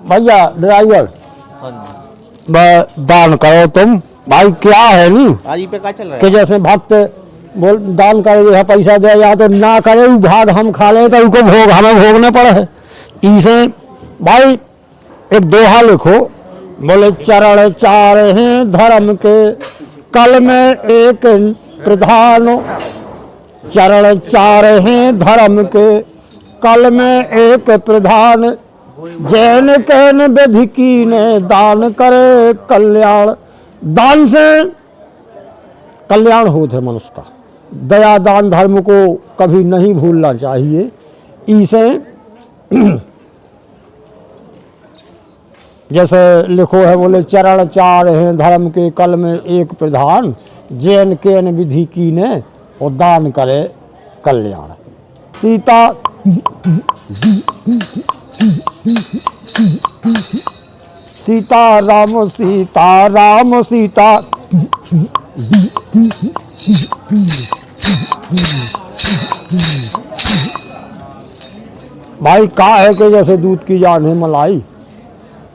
भैया ड्राइवर हाँ जी। दान करो तुम भाई, क्या है नी आज पे क्या चल रहा कि है? जैसे भक्त बोल दान करे या पैसा दे या तो ना करे, वो भाग हम खा ले तो उनको भोग हमें भोगने पड़े है। इसे भाई एक दोहा लिखो, बोले चरण चार हैं धर्म के, कल में एक प्रधान। चरण चार हैं धर्म के, कल में एक प्रधान। जैन कैन विधि कीने, दान करे कल्याण। दान से कल्याण होता है मनुष्य का। दया दान धर्म को कभी नहीं भूलना चाहिए। इसे जैसे लिखो है, बोले चरण चार हैं धर्म के, कल में एक प्रधान। जैन केन विधि कीने, और दान करे कल्याण। सीता सीता राम सीता राम सीता। भाई का है कि जैसे दूध की जान है मलाई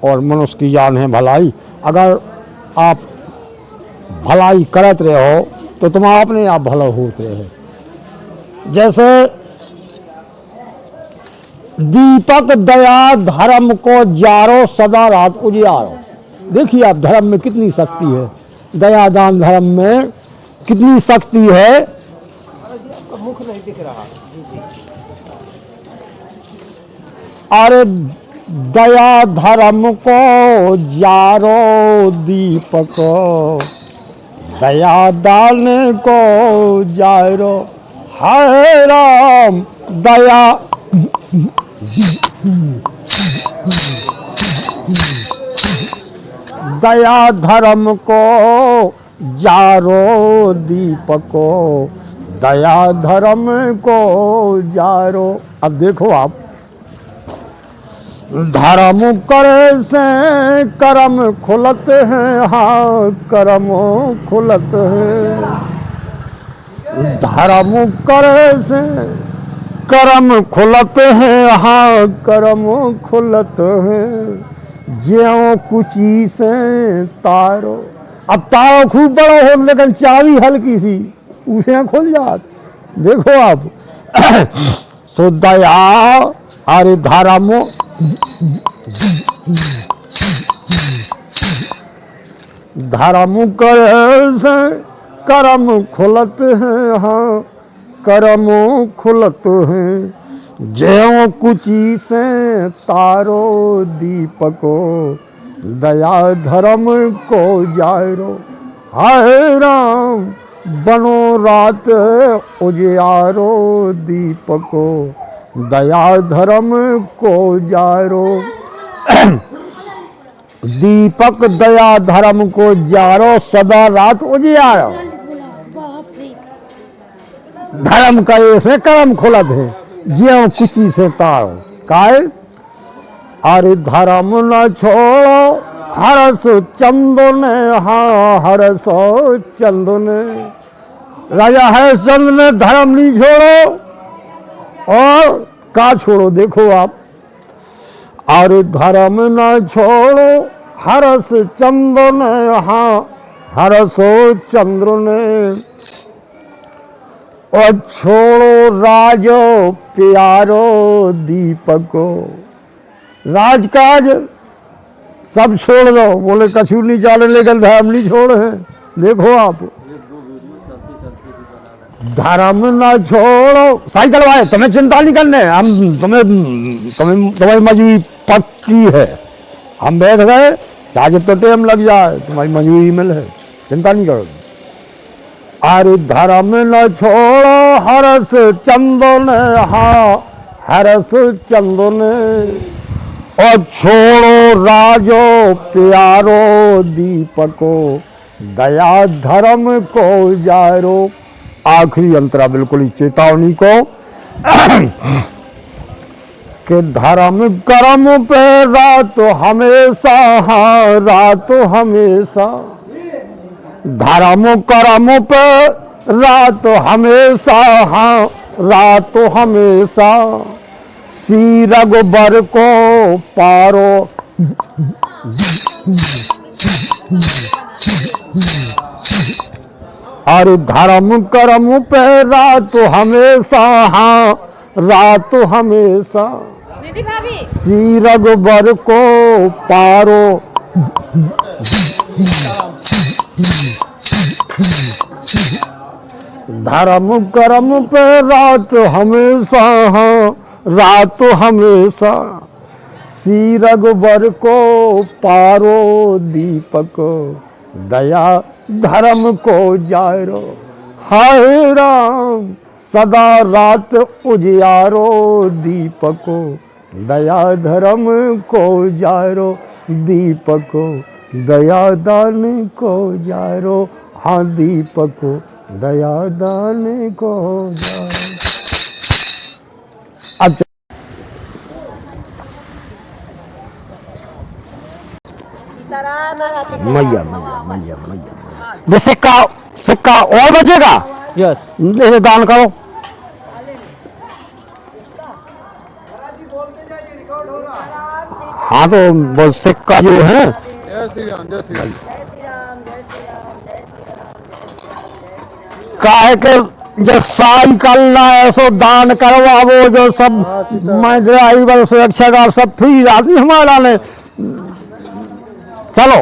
और मनुष्य की जान है भलाई। अगर आप भलाई करते रहो तो तुम अपने आप भला होते रहे। जैसे दीपक दया धर्म को जारो, सदा रात उजियारो। देखिए आप धर्म में कितनी शक्ति है, दया दान धर्म में कितनी शक्ति है। मुख नहीं दिख रहा। अरे दया धर्म को जारो दीपक, दया दान को जारो। हाय राम दया दया धर्म को जारो दीपको, दया धर्म को जारो। अब देखो आप, धर्म करे से कर्म खुलत हैं, हाँ कर्म खुलत हैं। धर्म करे से कर्म खुलत हैं, हाँ कर्म खुलत हैं। ज्यों कुची से तारो। अब तारो खूब बड़ा हो लेकिन चाबी हल्की सी, उसे खुल जात। देखो आप सो दया अरे धर्म धर्म करे से कर्म खुलत हैं, हाँ कर्म खुलत हैं। ज्यों कुची से तारो दीपको, दया धर्म को जारो। हाय राम बनो रात उजियारो दीपको, दया धर्म को जारो। दीपक दया धर्म को जारो, सदा रात उजियारो। धर्म करे से कर्म खुलत है, ज्यों कुची से तारो। काय अरे धर्म न छोड़ो हरस चंदन, हाँ हरस चंदन। राजा हरिश्चंद्र ने धर्म नहीं छोड़ो और का छोड़ो, देखो आप। अरे धर्म न छोड़ो हरस चंदन, हाँ हरसो चंद्र ने। और छोड़ो राजो प्यारो दीपको, राजकाज सब छोड़ दो। बोले कछू नहीं चाले लेकिन धर्म नहीं छोड़े हैं। देखो आप धर्म न छोड़ो। साइकिल वाले तुम्हें चिंता नहीं करने, हम तुम्हें मजबूरी पक्की है। हम बैठ गए चाहे तो टाइम लग जाए, तुम्हारी मजबूरी मिल है, चिंता नहीं करो। अरे धर्म न छोड़ो हरस चंदन, हाँ हरस चंदन। और छोड़ो राजो प्यारो दीपको, दया धर्म को जारो। आखिरी अंतरा बिल्कुल चेतावनी को कि धर्म कर्म पे रात हमेशा, हाँ रात हमेशा। धर्म कर्म पे रात हमेशा, हाँ रात हमेशा। सी रघुबर को पारो अरे धर्म कर्म पे रात हमेशा, हाँ रात हमेशा, श्री रघुबर को पारो। धर्म कर्म पे रात हमेशा, हाँ रात हमेशा, श्री रघुबर को पारो। दीपक दया धर्म को जारो, हाय राम सदा रात उजियारो। दीपक दया धर्म को जारो, दीपक दया दान को जारो, हाँ दीपक दया दान को जारो। अच्छा मैया मैया मैया मैया, वो सिक्का सिक्का और बचेगा, यस इसे दान करो। हाँ तो वो सिक्का जो है, काहे के जो साइकिल लाए सो दान करवा, वो जो सब मैं ड्राइवर सुरक्षा गार्ड सब फ्री आदमी हमारा ने। चलो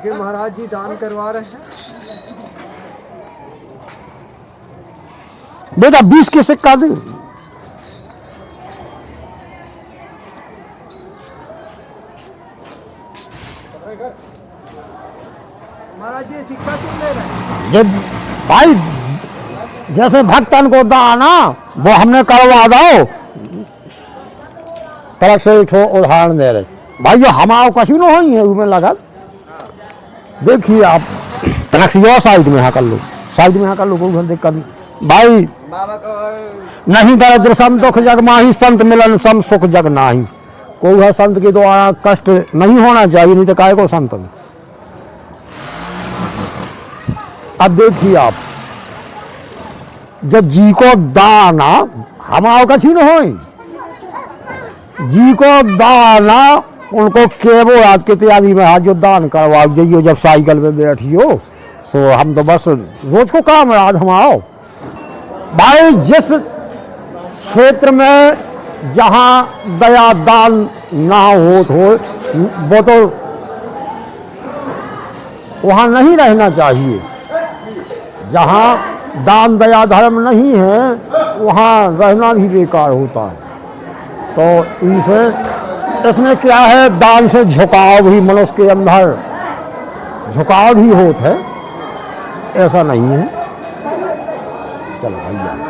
कि महाराज जी दान करवा रहे हैं। बेटा 20 के सिक्का दे। महाराज जी सिक्का क्यों ले रहे हैं? जब भाई जैसे भक्तन को दाना वो हमने करवा दो, तरफ से एक उदाहरण दे रहे भाई, जो हमारा कछु न हो उसमें लगा। देखिए आप तनक से और साइड में यहाँ कर लो, साइड में यहाँ कर लो, कोई दिक्कत नहीं भाई। नहीं दरिद्र सम दुख जग माही, संत मिलन सम सुख जग नाही। कोई है संत के द्वारा कष्ट नहीं होना चाहिए, नहीं तो काहे को संत। अब देखिए आप जब जी को दाना हमारा कछु न हो, जी को दाना उनको केवो रात के तैयारी में हाथ जो दान करवा जाइयो। जब साइकिल पे बैठियो सो हम तो बस रोज को काम रात हमारा भाई। जिस क्षेत्र में जहाँ दया दान ना हो वो तो वहाँ नहीं रहना चाहिए। जहाँ दान दया धर्म नहीं है वहाँ रहना भी बेकार होता है। तो इसमें क्या है, दान से झुकाव भी मनुष्य के अंदर झुकाव भी होता है, ऐसा नहीं है। चलो भैया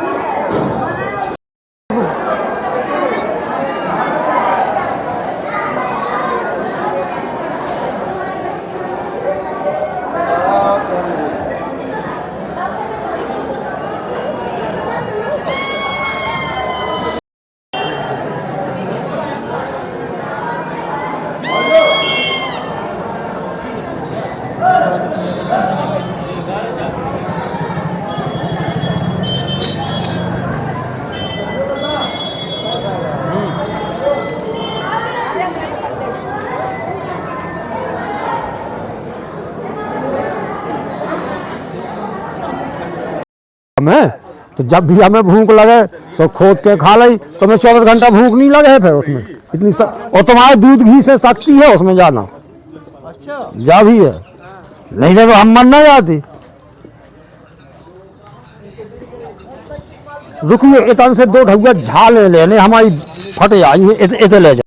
हमें तो जब भी हमें भूख लगे तो खोद के खा ली, तो हमें 24 घंटा भूख नहीं लगे फिर उसमें इतनी और तुम्हारे दूध घी से शक्ति है उसमें जाना। अच्छा जा भी है, नहीं तो हम मन ना जाती। रुकिए इतन से 2 ढुआ झाले लेने हमारी फटे आई है, इतने ले जाओ।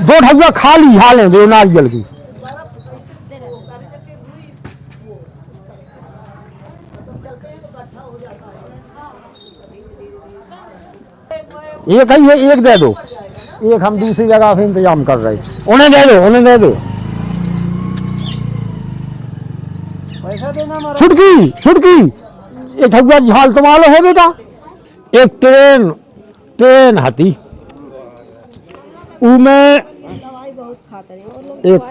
2 ढुआ खाली झाले दो नारियल की। एक है, एक दे दो, एक हम दूसरी जगह से इंतजाम कर रहे हैं। उन्हें दे दो, उन्हें दे दो। पैसा देना महाराज। छुटकी छुटकी एक ठगुआ झाल तुम्हारा है बेटा। एक ट्रेन हाथी उमें एक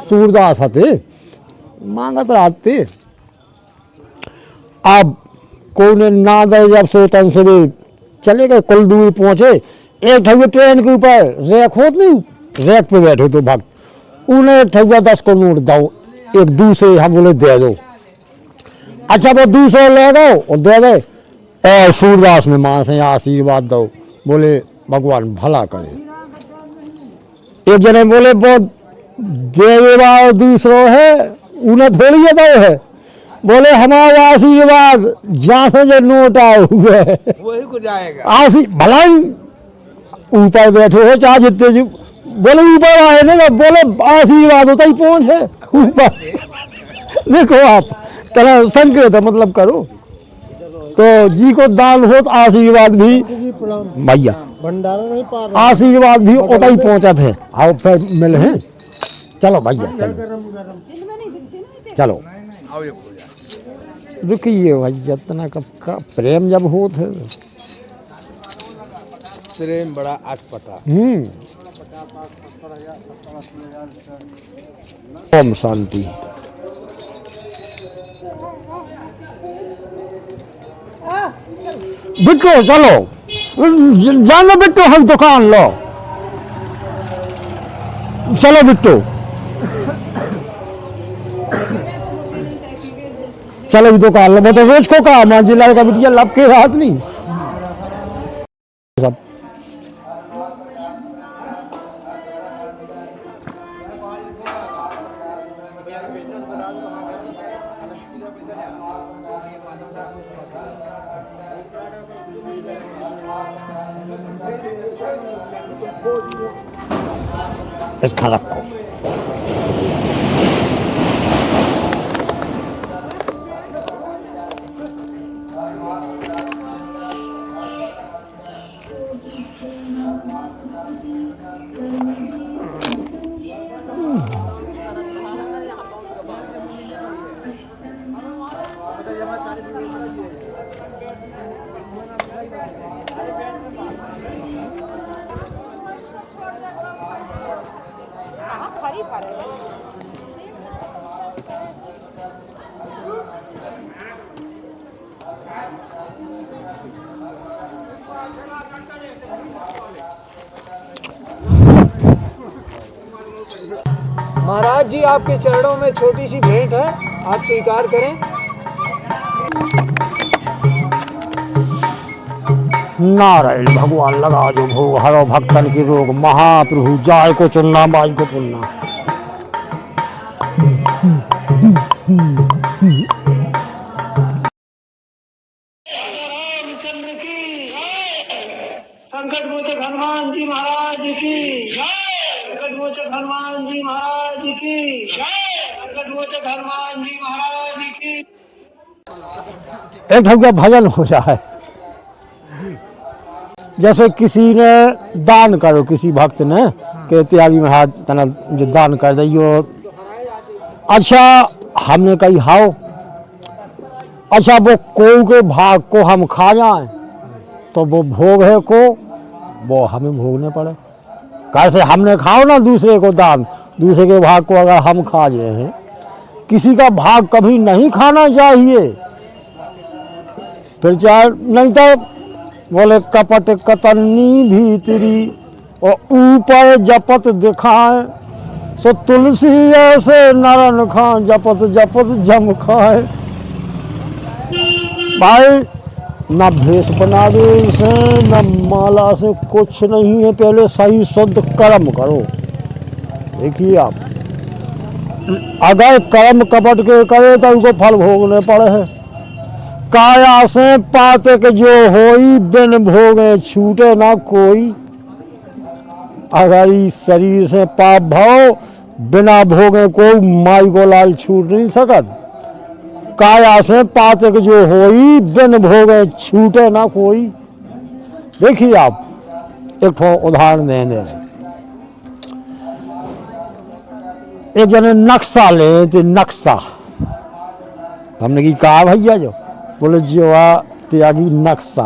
सूरदास हते मांगत रहते। अब कोई ने ना दे, जब सोतन से भी चले गए, कुल दूर पहुंचे। एक ठगुआ ट्रेन के ऊपर रैक होत नहीं, रैक पे बैठे तो भक्त उन्हें ठगुआ 10 को नोट दो, एक दूसरे हम बोले दे दो। अच्छा वो दूसरे ले गए और दे गए। और सूरदास ने मां से आशीर्वाद दो, बोले भगवान भला करे। एक जने बोले वो देवा दूसरो है, उन्हें थोड़ी दो है, बोले हमारा आशीर्वाद जहां से जो नोट आए हुए वही को जाएगा। भला ही ऊपर बैठे हो चाहे जितने जी, बोले ऊपर आए ना, बोले आशीर्वाद होता ही पहुंचे ऊपर। देखो आप कहना संकेत है, मतलब करो तो जी को दान हो तो आशीर्वाद भी भैया आशीर्वाद भी उतना ही पहुंचा थे। आओ फिर मिले हैं, चलो भैया चलो रुकिए भैया, इतना का प्रेम जब हो थे, प्रेम बड़ा अटपटा। ओम शांति। बिट्टू चलो जानो, बिट्टू हम दुकान लो, चलो बिट्टू चलो दुकान लो। मैं तो रोज को कहा मां जिला का बिटिया लब के हाथ नहीं सब। इसका रखो। महाराज जी आपके चरणों में छोटी सी भेंट है, आप स्वीकार करें। नारायण भगवान लगा जो भोग, हरो भक्तन की रोग, महाप्रभु जाय को चुनना बाई को पुनना। रामचंद्र की संकट मोचक हनुमान जी महाराज की, संकट मोचक हनुमान जी महाराज की, संकट मोचक हनुमान जी महाराज की। एक ठगुआ भजन हो जाए, जैसे किसी ने दान करो, किसी भक्त ने के त्यागी महाराज तना जो दान कर दियो। अच्छा हमने कही हाओ, अच्छा वो कोई के भाग को हम खा जाएं तो वो भोग है को वो हमें भोगने पड़े। कैसे हमने खाओ ना दूसरे को दान, दूसरे के भाग को अगर हम खा रहे हैं, किसी का भाग कभी नहीं खाना चाहिए। फिर चाहे नहीं तो बोले कपट कतरनी भीतरी और ऊपर जपत दिखाए, सो तुलसी ऐसे नरन खां जपत जपत जम खाए। भाई न भेष बनावे से न माला से कुछ नहीं है, पहले सही शुद्ध कर्म करो। देखिए आप अगर कर्म कपट के करे तो उनको फल भोगने पड़े है। काया से पाते के जो होई, बिन भोगे छूटे ना कोई। अगर इस शरीर से पाप भाव बिना भोगे कोई माई को लाल छूट नहीं सकत। काया से पाते के जो होई, बिन भोगे छूटे ना कोई। देखिए आप एक उदाहरण देने रहे, एक जने नक्शा ले तो नक्शा हमने की कहा भैया जो बोले जो त्यागी नक्शा,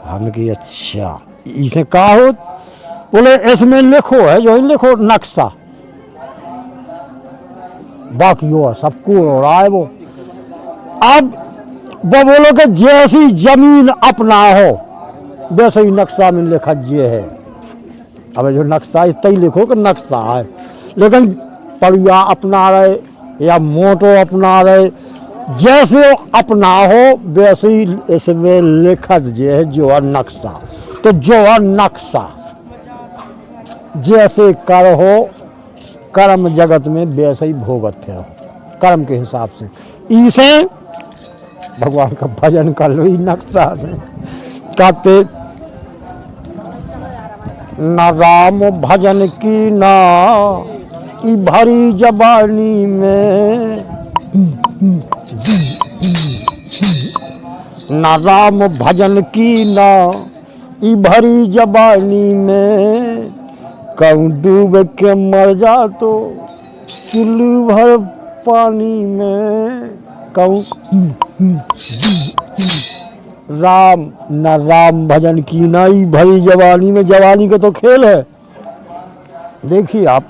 हमने की अच्छा इसे कहा हो, बोले इसमें लिखो है जो लिखो नक्शा, बाकी वो सबको हो रहा है वो। अब वो बोलो कि जैसी जमीन अपना हो वैसे ही नक्शा में लिखा जे है। अब जो नक्शा है तय लिखो कि नक्शा है, लेकिन पड़ुआ अपना रहे या मोटो अपना रहे, जैसे अपना हो वैसे ही इसमें लिखत जे है जो है नक्शा। तो जो है नक्शा जैसे कर हो कर्म जगत में वैसे ही भोगत फिरो कर्म के हिसाब से। इसे भगवान का भजन कर लो ई नक्शा से। कहते न राम भजन की ना ई भरी जबानी में, न राम भजन की ना ई भरी जबानी में, कहूँ डूब के मर जा तो चुल्लू भर पानी में, कहूँ राम न राम भजन की नाई भरी जवानी में। जवानी का तो खेल है। देखिए आप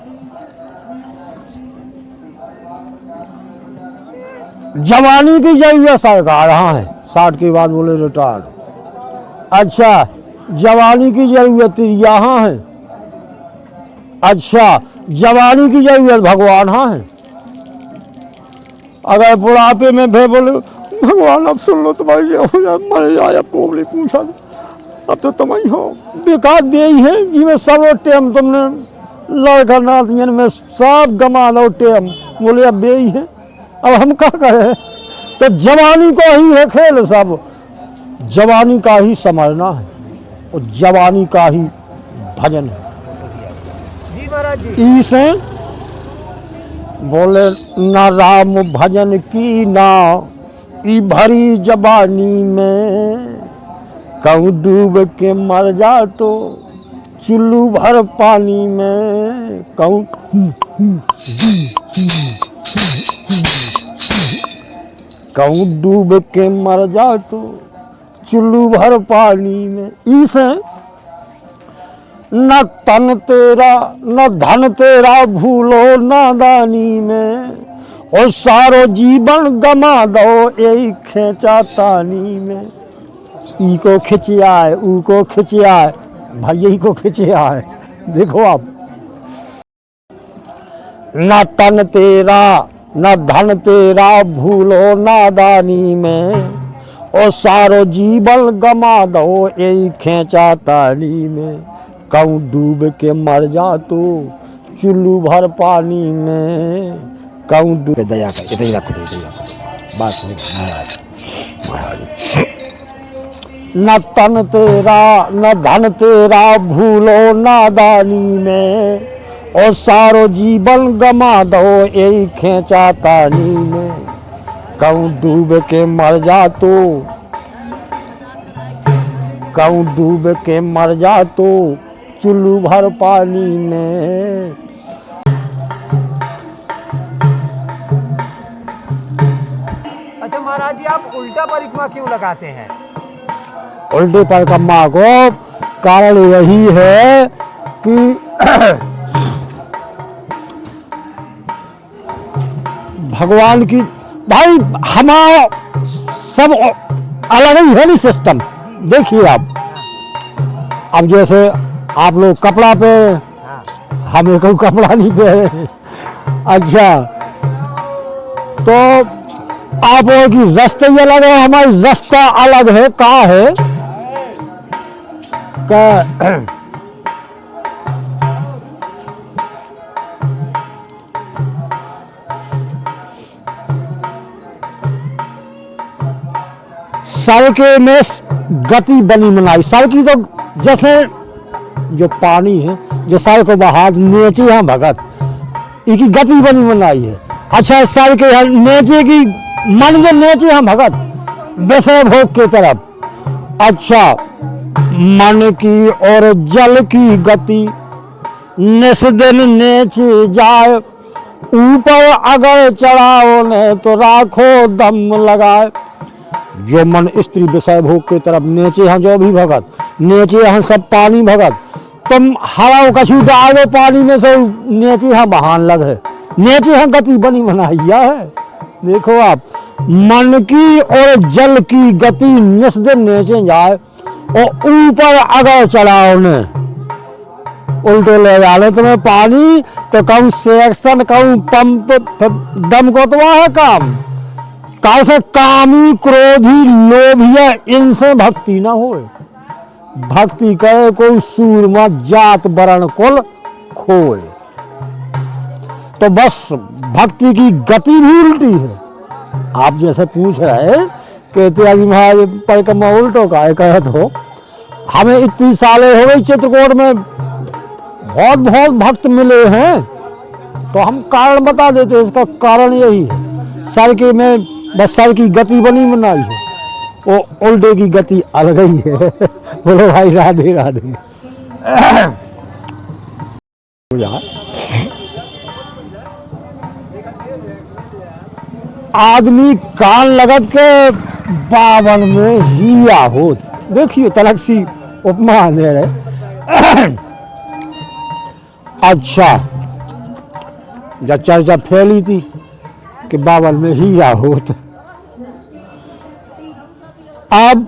जवानी की जरूरत सरकार हाँ है, 60 के बाद बोले रिटायर। अच्छा जवानी की जरूरत यहाँ है, अच्छा जवानी की जरूरत भगवान हाँ है। अगर बुढ़ापे में भे बोले भगवान अब सुन लो तुम्हारी ये हो जाए मर जाए, अब कोबली पूछा अब तो तुम ही हो। बेकार दे ही है जिसमें सब टेम तुमने लड़का नातियन में सब गमा लो टेम, बोले अब दे ही है, अब हम क्या करें। तो जवानी को ही है खेल, सब जवानी का ही समझना है और जवानी का ही भजन है। जी महाराज जी। इसे बोले न राम भजन की ना ई भरी जबानी में, कहूँ डूब के मर जा तो चुल्लू भर पानी में, कहूँ कहूँ डूब के मर जा तो चुल्लू भर पानी में। इसे न तन तेरा न धन तेरा भूलो नादानी में, और सारो जीवन गमा दो यही खेचा तानी में। ई को खिंचिया है ऊ को खिंचिया है, भाई यही को खिंचिया है। देखो आप न तन तेरा न धन तेरा भूलो नादानी में, और सारो जीवन गमा दो यही खेचा तानी में, कहूँ डूब के मर जा तो चुल्लू भर पानी में, कहूँ डूब। दया कर इतना ही रखो बात महाराज महाराज। न तन तेरा न धन तेरा भूलो नादानी में, और सारो जीवन गमा दो यही खेचा तानी में, कहूँ डूब के मर जा तो कहूँ डूब के मर जा तो चुल्लू भर पानी में। अच्छा महाराज जी, आप उल्टा परिक्रमा क्यों लगाते हैं? उल्टी परिक्रमा को कारण यही है कि भगवान की भाई हमारा सब अलग ही है नहीं सिस्टम। देखिए आप अब जैसे आप लोग कपड़ा पे, हमें कोई कपड़ा नहीं पे। अच्छा तो आप की रास्ते ही अलग है, हमारी रास्ता अलग है। कहाँ है का सर के में गति बनी बनाई। सर की तो जैसे जो पानी है जो सर को बहा नीचे यहाँ भगत इसकी गति बनी बनाई है। अच्छा सर के नीचे की मन में नीचे यहाँ भगत विषय भोग की तरफ। अच्छा मन की और जल की गति निस्दिन नीचे जाए, ऊपर अगर चढ़ाओ ने तो राखो दम लगाए। जो मन स्त्री विषय भोग की तरफ नीचे यहाँ जो भी भगत नीचे यहाँ सब पानी भगत, तुम हवा कछू डालो पानी में से नीचे यहाँ बहान लगे, नीचे यहाँ गति बनी बनाइया है। देखो आप मन की और जल की गति निस दिन नीचे जाए और ऊपर अगर चढ़ाओ ने उल्टो ले जाने तुम्हें पानी तो कहूं सेक्शन कहूं पंप दम को तो है काम कैसे कामी क्रोधी लोभिया इनसे भक्ति ना हो। भक्ति करे कोई सूरमा जात वर्ण कुल खोए। तो बस भक्ति की गति भी उल्टी है। आप जैसे पूछ रहे कहते अभी महाराज परिक्रमा उल्टो का कहत हो। हमें इतनी सालें हो गई चित्रकूट में बहुत बहुत भक्त मिले हैं तो हम कारण बता देते। इसका कारण यही है सर के में बस सर की गति बनी बनाई है वो उल्टे की गति अलग ही है। बोलो भाई राधे राधे। आदमी कान लगत के बावन में हिया हो। देखिए तलक सी उपमा दे रहे। अच्छा जब चर्चा फैली थी कि बावन में हीरा होत। अब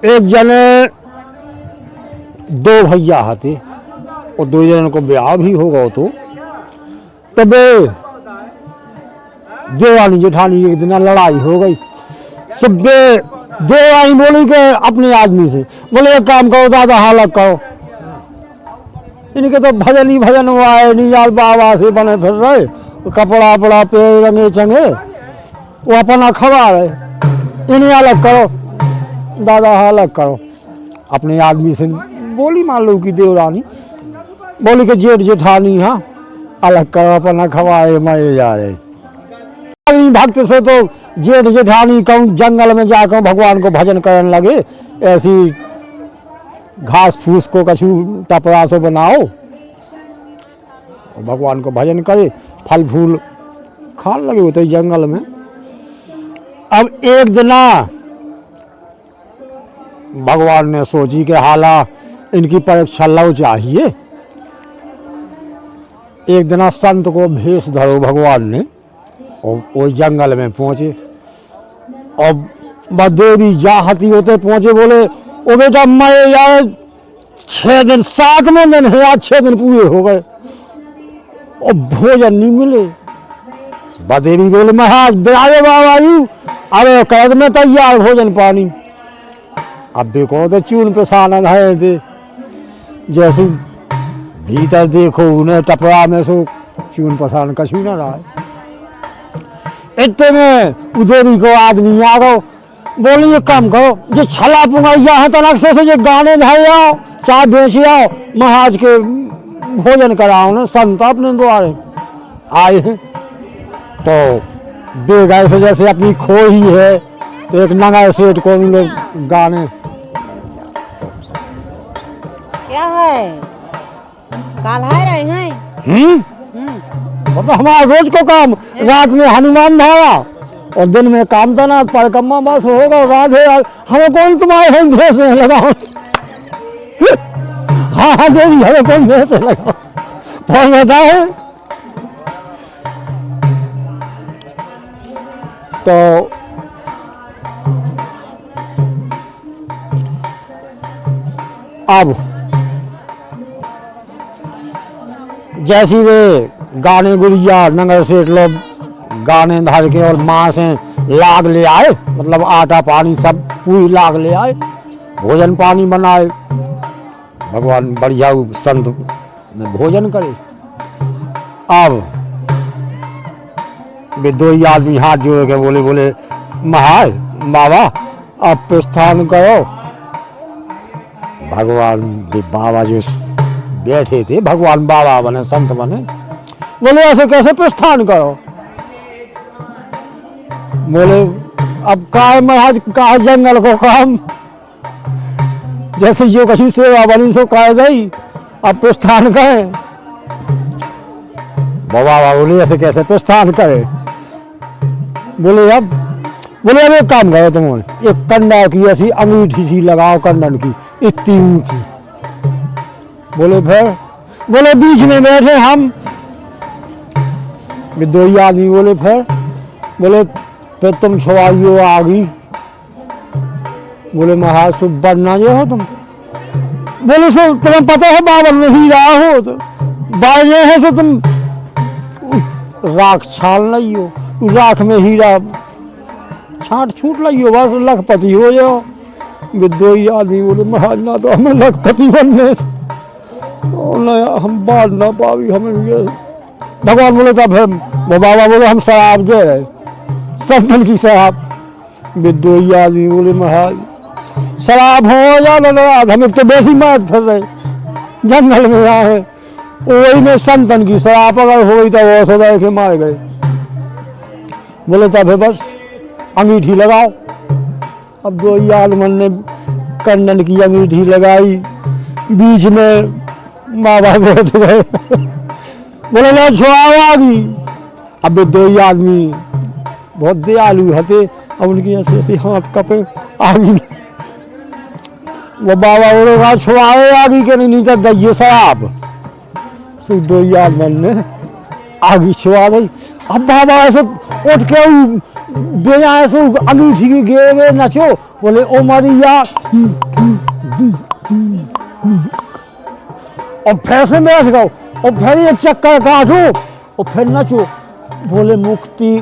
एक जने दो भैया थे और दो जन को ब्याह भी होगा तो तबे देवानी जेठानी एक दिन लड़ाई हो गई। सब देवानी बोली के अपने आदमी से बोले एक काम करो दादा हालत करो इनके तो भजन ही भजन हुआ है निजाल बाबा से बने फिर रहे कपड़ा वपड़ा पे रंगे चंगे वो अपना खबा रहे इन्हें अलग करो दादा अलग करो। अपने आदमी से बोली मान लो कि देवरानी बोली कि जेठ जेठानी हाँ अलग करो अपना खवाए मरे जा रहे। भक्त से तो जेठ जेठानी कहूँ जंगल में जाकर भगवान को भजन करने लगे। ऐसी घास फूस को कछु टपरा से बनाओ भगवान को भजन करे फल फूल खाने लगे होते जंगल में। अब एक दिना भगवान ने सोची कि हाला इनकी परीक्षा लो चाहिए। एक दिना संत को भेष धरो भगवान ने और वो जंगल में पहुंचे और बदेवी जाहती होते पहुंचे बोले ओ बेटा मैं यार 6 दिन 7वें दिन है यार 6 दिन पूरे हो गए और भोजन नहीं मिले। बदेवी बोले महाराज बिराजे बाबा यू अरे कैद में तैयार भोजन पानी। अब भी कहो तो चून पे सानंद है थे जैसे भीतर देखो उन्हें टपरा में सो चून पसान कछु ना रहा है। इतने में उदेरी को आदमी आ गो बोले ये काम करो जो छला पुंगा यहाँ तनक से ये गाने भाई आओ चाय बेचे आओ महाराज के भोजन कराओ ना संत अपने द्वारे आए हैं। तो बेगाय से जैसे अपनी खो ही है तो एक नंगा सेठ को भी लोग गाने क्या है काल है रहे हैं। मतलब हमारा रोज को काम रात में हनुमान धारा और दिन में काम था परिक्रमा बस होगा राधे हमें कौन तुम्हारे हम भेष लगाओ। हाँ हाँ देवी हमें कौन भेष लगाओ पहुंच जाता है। तो अब जैसी वे गाने गुड़िया नंगर सेठ लोग गाने धर के और माँ से लाग ले आए मतलब आटा पानी सब पूरी लाग ले आए भोजन पानी बनाए। भगवान बढ़िया संत में भोजन करे। अब वे दो ही आदमी हाथ जोड़ के बोले महाराज बाबा अब प्रस्थान करो। भगवान बाबा जो बैठे थे भगवान बाबा बने संत बने बोले ऐसे कैसे प्रस्थान करो। बोले अब काय महाराज का जंगल को काम जैसे जो कछु सेवा बनी सो कह गई अब प्रस्थान करें। बाबा बोले ऐसे कैसे प्रस्थान करे। बोले अब एक काम करो तुम एक कंडा की ऐसी अंगूठी सी लगाओ कंडन की इतनी ऊंची। बोले फिर बोले बीच में बैठे हम दो ही आदमी। बोले फिर बोले फिर तुम छुआइयो आगी। बोले महाराज सुब बनना जो हो तुम। बोले सो तुम्हें पता है बाबर में हीरा हो तो बाजे है सो तुम राख छाल नहीं हो, राख में हीरा छाट छूट लियो बस लखपति हो जाओ। विद्रोही आदमी बोले महाराज ना तो हमें लखपति बनने ना हम बाढ़ ना पावी हमें ये। भगवान बोले था फिर वो बाबा बोले हम शराब दे रहे संतन की शराब। विद्रोही आदमी बोले महाराज शराब हो या ना हम एक तो बेसी मार फिर रहे जंगल में आए वही में संतन की शराब अगर हो गई तो वो सदा के मार गए। बोले था फिर बस अंगीठी लगाओ। अब दो आदमन ने कंडन की अंगीठी लगाई, बीच में बाबा बैठ गए। बोले ना छुआओ आगी। अब दो आदमी बहुत दयालु हते, अब उनकी ऐसे ऐसे हाथ कपे आगी। वो बाबा बोले छुआओ आगी के नहीं तो दइए शराब। सो दो आदमन ने आगी छुआ दी। अब बाबा ऐसे उठ के बेजा ऐसे अंगीठी की गे नचो। बोले ओ मरिया और फिर से बैठ गओ और फिर एक चक्कर काटो और फिर नचो। बोले मुक्ति।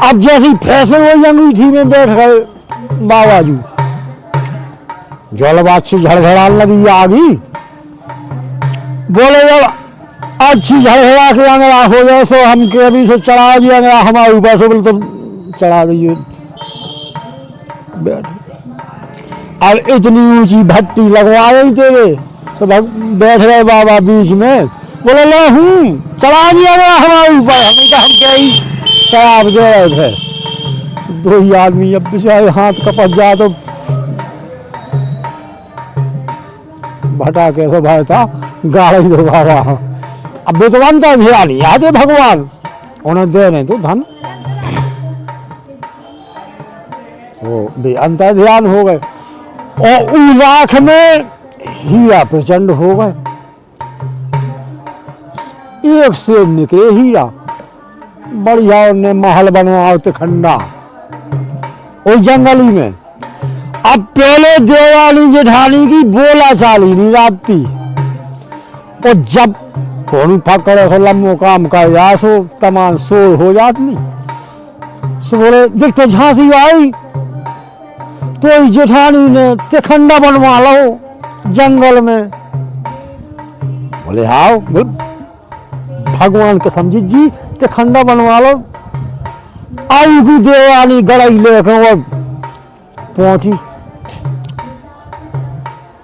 अब जैसी फैसे वो अंगीठी में बैठ गए बाबा जी, जलबात से झड़झड़ाने लगी आगी। बोले जब अच्छी झड़झड़ा के अंगड़ा हो जाए सो हम के अभी से चढ़ा दिया अंगड़ा हमारे ऊपर से। बोले तो चढ़ा दीजिए बैठ। अब इतनी ऊंची भट्टी लगवा रही तेरे सब बैठ गए बाबा बीच में। बोले ले हूँ चढ़ा दिया गया हमारे ऊपर, हमें तो हम क्या ही शराब दे रहे थे। दो ही आदमी अब बेचारे हाथ कपट जाए तो भटा कैसे भाई था गाड़ी दो बाबा। अब विद्वान तो ध्यान याद है भगवान उन्हें दे नहीं तो धन वो भी अंतर ध्यान हो गए। और उस राख में हीरा प्रचंड हो गए, एक से निकले हीरा बढ़िया। ने महल बनवाओ खंडा उस जंगली में। अब पहले देवानी जेठानी की बोला चाली नहीं राती। और जब कौन फकर ऐसा लम्बो काम कर जा सो तमाम शोर हो जात नहीं। सो बोले देखते झांसी आई तो जेठानी ने तिखंडा बनवा लो जंगल में। बोले हाँ भगवान के समझी जी तिखंडा बनवा लो। आई की देवानी गड़ाई लेकर पहुंची।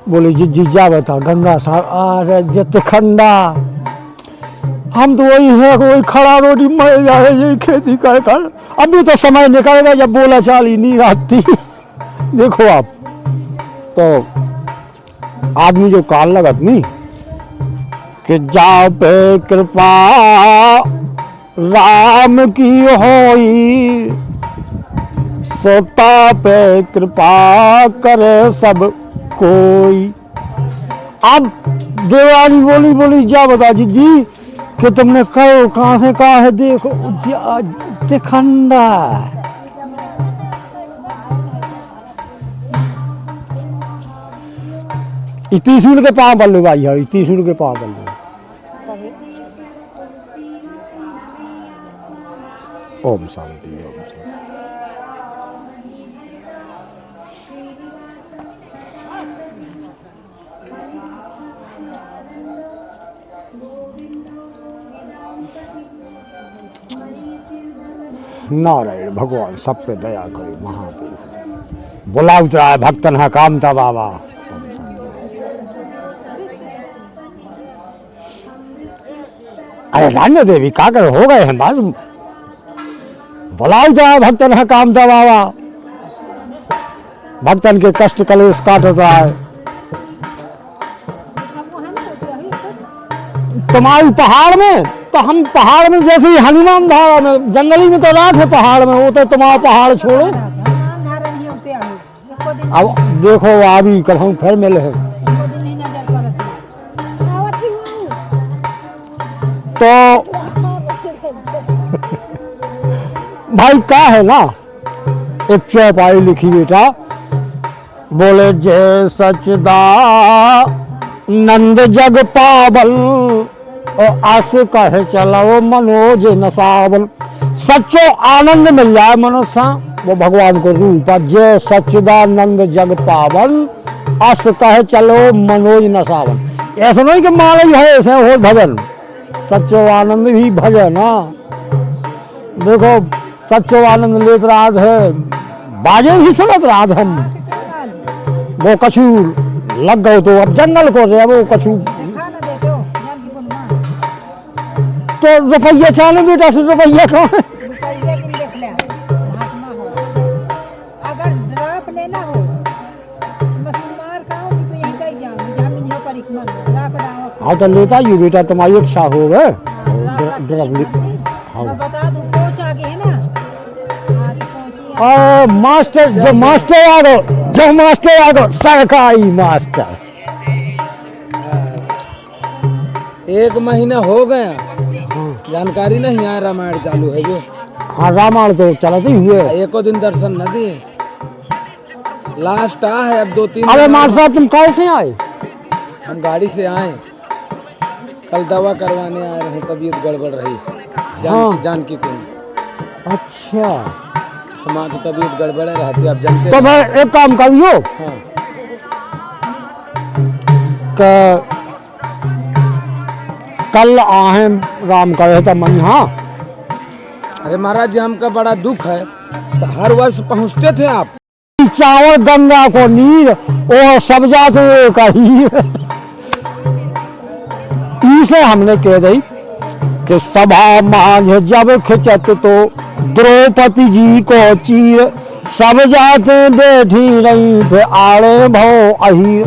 बोले जी जा बता गंगा साहब आ रहे तिखंडा हम तो वही है वही खड़ा रोटी मर जा रहे यही खेती कर कर। अभी तो समय निकलेगा जब बोला चाली नहीं रहती। देखो आप तो आदमी जो काल लगत नहीं कि जाओ पे कृपा राम की होई सोता पे कृपा करे सब कोई। अब देवानी बोली बोली जा बता जी कि तुमने कहो कहां से कहा है। देखो तिखंडा तीसुर के पाँव बल्लू भाई है तीसुर के पाँव बल्लू। ओम शांति ओम शांति। नारायण भगवान सब पे दया करे महादेव। बोला उतरा है भक्तन है कामता बाबा। अरे रान्य देवी काकर हो गए हैं बस। बोला उतरा है भक्तन है कामता बाबा। भक्तन के कष्ट कलेश काटता है। तुम्हारी पहाड़ में तो हम पहाड़ में जैसे ही हनुमान धारा में जंगली में तो रात है पहाड़ में वो तो तुम्हारा पहाड़ छोड़ो। अब देखो अभी कल हम फिर मिले हैं। तो भाई क्या है ना, एक चौपाई लिखी बेटा, बोले जय सचदा नंद जग पावल और आस कहे चलो मनोज नसावल। सच्चो आनंद मिल जाए मनुष्य, वो भगवान को रूप है। जय सच्चिदानंद जग पावन आस कहे चलो मनोज नसावन। ऐसा नहीं कि माला ही है ऐसे हो भजन, सच्चो आनंद भी भजन। देखो सच्चो आनंद लेत रात है, बाजे भी सुनत रात हम, वो कछु लग गए तो अब जंगल को रहे वो कछु तो रुपया चाले बेटा से रुपया कहाँ है? अगर ड्राप लेना हो मसूमार का होगी तो यहीं कहीं जाऊंगी जहाँ मुझे परिक्रमा ड्राप डालो। हाँ तो लेता ही बेटा, तुम्हारी इच्छा हो गए। मैं बता दूं पहुंच आगे है ना, आज पहुंची मास्टर जो मास्टर आ गो, जो मास्टर आ गो सरकारी मास्टर। 1 महीना हो गया, जानकारी नहीं है रामायण चालू है जो। हाँ रामायण तो चलते ही हुए। एको दिन दर्शन न दिए, लास्ट आ है अब 2-3। अरे मास्टर साहब तुम कैसे आए? हम गाड़ी से आए, कल दवा करवाने आए रहे, तबीयत गड़बड़ रही जानकी को। अच्छा हमारी तबीयत गड़बड़ रहती अब जानते। तो मैं एक काम करियो, हाँ। कल आए राम करे तो मैं यहाँ। अरे महाराज जी हमका बड़ा दुख है, हर वर्ष पहुँचते थे आप। चावल गंगा को नीर और सब जाते कही इसे हमने कह दी कि सभा मांझ जब खिंचत तो द्रौपदी जी को चीर, सब जाते बैठी रही थे आड़े भव अहीर।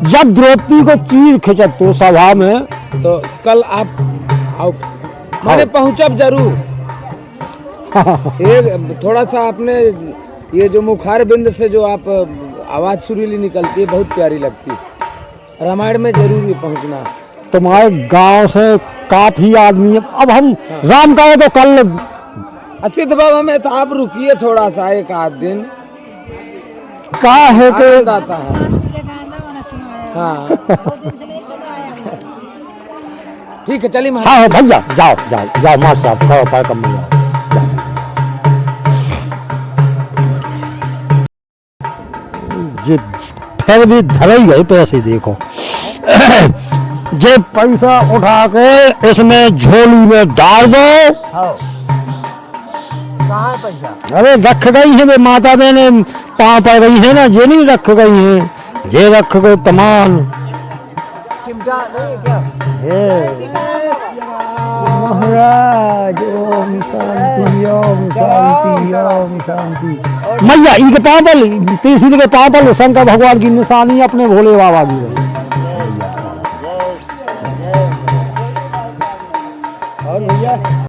जब द्रौपदी को चीर खिंचत तो सभा में, तो कल आप आओ, मैंने पहुँचब जरूर। एक थोड़ा सा आपने ये जो मुखार बिंद से जो आप आवाज सुरीली निकलती है बहुत प्यारी लगती है। रामायण में जरूर ये पहुंचना। तुम्हारे गांव से काफी आदमी है। अब हम राम का तो कल असित बाबा में तो आप रुकिए थोड़ा सा, एक आध दिन का है कि आनंद आता है। हाँ ठीक है चलिए महाराज। हाँ भैया जाओ जाओ जाओ मार साहब खड़ो पैर कम जाओ। जे फिर भी धरे ही गए पैसे देखो। जे पैसा उठा के इसमें झोली में डाल दो। कहाँ है पैसा? अरे रख गई है वे माता बहने पाँव पा गई है ना, जे नहीं रख गई है, जे रख गए तमाम। चिमटा नहीं है क्या? महाराज ओम शांति ओम शांति ओम शांति। मैया इनके पाँव पर तीसरी के पाँव पर शंकर भगवान की निशानी अपने भोले बाबा की।